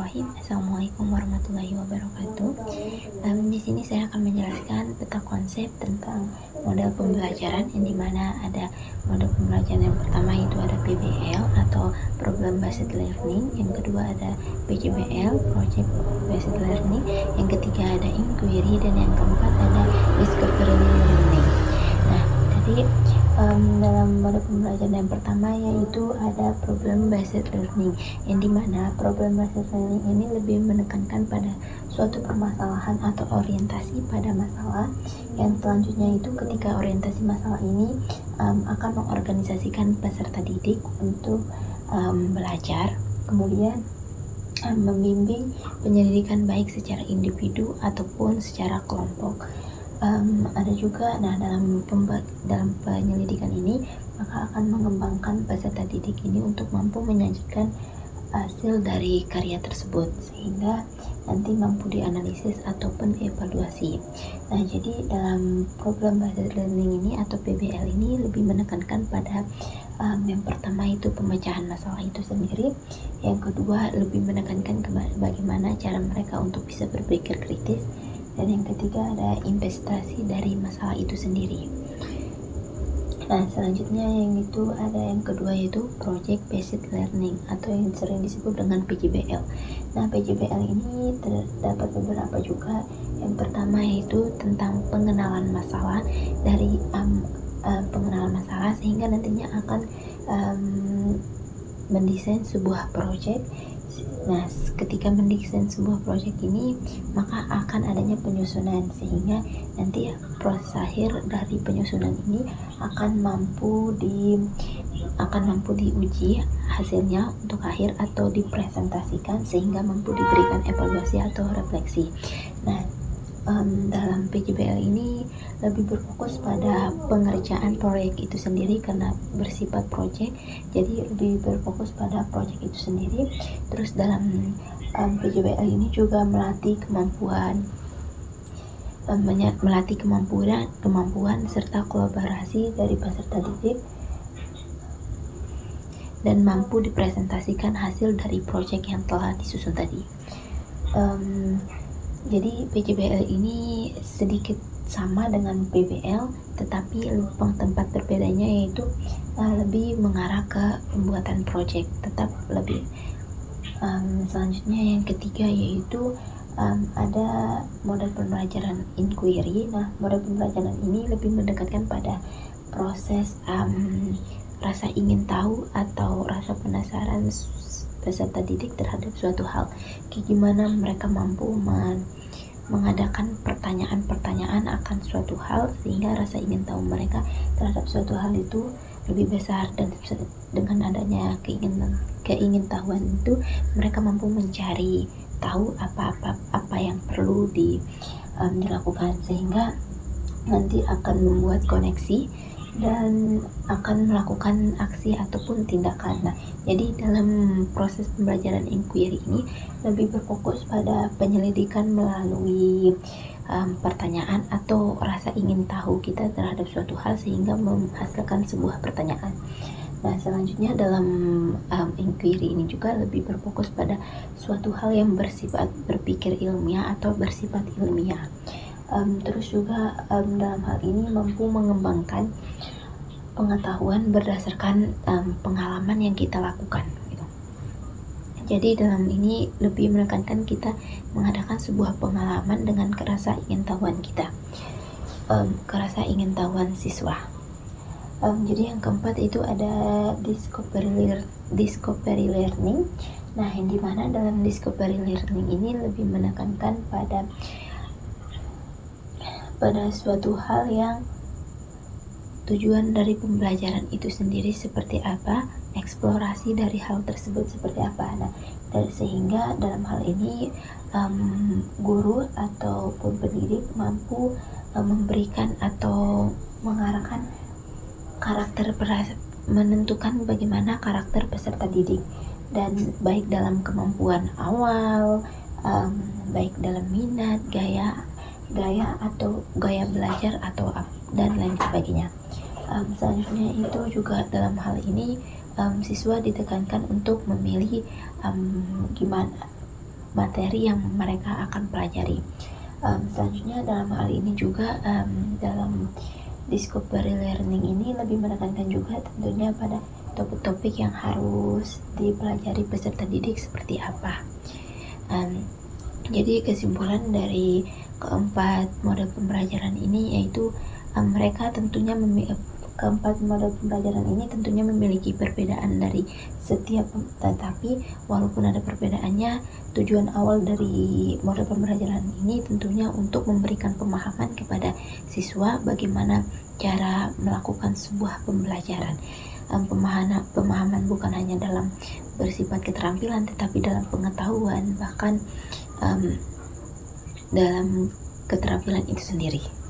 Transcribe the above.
Bismillahirrahmanirrahim. Assalamualaikum warahmatullahi wabarakatuh. Di sini saya akan menjelaskan tentang konsep tentang model pembelajaran, yang dimana ada model pembelajaran yang pertama itu ada PBL atau Problem Based Learning, yang kedua ada PJBL Project Based Learning, yang ketiga ada Inquiry, dan yang keempat ada Discovery Learning. Nah, tadi dalam model pembelajaran yang pertama yaitu ada problem based learning, yang dimana problem based learning ini lebih menekankan pada suatu permasalahan atau orientasi pada masalah. Yang selanjutnya itu ketika orientasi masalah ini akan mengorganisasikan peserta didik untuk belajar, kemudian membimbing penyelidikan baik secara individu ataupun secara kelompok. Ada juga, dalam penyelidikan ini maka akan mengembangkan peserta didik ini untuk mampu menyajikan hasil dari karya tersebut sehingga nanti mampu dianalisis ataupun evaluasi. Nah, jadi dalam program based learning ini atau PBL ini lebih menekankan pada yang pertama itu pemecahan masalah itu sendiri, yang kedua lebih menekankan bagaimana cara mereka untuk bisa berpikir kritis, dan yang ketiga ada investasi dari masalah itu sendiri. Nah, selanjutnya yang kedua yaitu Project Based Learning atau yang sering disebut dengan PJBL. Nah, PJBL ini terdapat beberapa juga. Yang pertama yaitu tentang pengenalan masalah pengenalan masalah sehingga nantinya akan mendesain sebuah project. Nah, ketika mendesain sebuah proyek ini maka akan adanya penyusunan sehingga nanti proses akhir dari penyusunan ini akan mampu diuji hasilnya untuk akhir atau dipresentasikan sehingga mampu diberikan evaluasi atau refleksi. Nah, dalam PJBL ini lebih berfokus pada pengerjaan proyek itu sendiri karena bersifat proyek, jadi lebih berfokus pada proyek itu sendiri. Terus dalam PJBL ini juga melatih kemampuan serta kolaborasi dari peserta didik dan mampu dipresentasikan hasil dari proyek yang telah disusun tadi. Jadi PJBL ini sedikit sama dengan PBL, tetapi tempat berbedanya yaitu lebih mengarah ke pembuatan proyek, tetap lebih. Selanjutnya yang ketiga yaitu ada model pembelajaran inquiry. Nah, model pembelajaran ini lebih mendekatkan pada proses rasa ingin tahu atau rasa penasaran peserta didik terhadap suatu hal. Gimana mereka mampu mengadakan pertanyaan-pertanyaan akan suatu hal sehingga rasa ingin tahu mereka terhadap suatu hal itu lebih besar, dan dengan adanya keingintahuan itu mereka mampu mencari tahu apa yang perlu dilakukan sehingga nanti akan membuat koneksi dan akan melakukan aksi ataupun tindakan. Nah, jadi dalam proses pembelajaran inquiry ini lebih berfokus pada penyelidikan melalui pertanyaan atau rasa ingin tahu kita terhadap suatu hal sehingga menghasilkan sebuah pertanyaan. Nah, selanjutnya dalam inquiry ini juga lebih berfokus pada suatu hal yang bersifat berpikir ilmiah atau bersifat ilmiah. Terus juga dalam hal ini mampu mengembangkan pengetahuan berdasarkan pengalaman yang kita lakukan gitu. Jadi dalam ini lebih menekankan kita mengadakan sebuah pengalaman dengan rasa ingin tahuan kita, rasa ingin tahuan siswa. Jadi yang keempat itu ada discovery learning. Nah, yang dimana dalam discovery learning ini lebih menekankan pada suatu hal yang tujuan dari pembelajaran itu sendiri seperti apa, eksplorasi dari hal tersebut seperti apa. Nah, sehingga dalam hal ini guru ataupun pendidik mampu memberikan atau mengarahkan menentukan bagaimana karakter peserta didik, dan baik dalam kemampuan awal, baik dalam minat, gaya atau gaya belajar dan lain sebagainya. Selanjutnya itu juga dalam hal ini siswa ditekankan untuk memilih materi yang mereka akan pelajari. Selanjutnya dalam hal ini juga dalam discovery learning ini lebih menekankan juga tentunya pada topik-topik yang harus dipelajari peserta didik seperti apa. Jadi kesimpulan dari keempat model pembelajaran ini yaitu keempat model pembelajaran ini tentunya memiliki perbedaan dari setiap, tetapi walaupun ada perbedaannya, tujuan awal dari model pembelajaran ini tentunya untuk memberikan pemahaman kepada siswa bagaimana cara melakukan sebuah pembelajaran. Pemahaman bukan hanya dalam bersifat keterampilan, tetapi dalam pengetahuan, bahkan dalam keterampilan itu sendiri.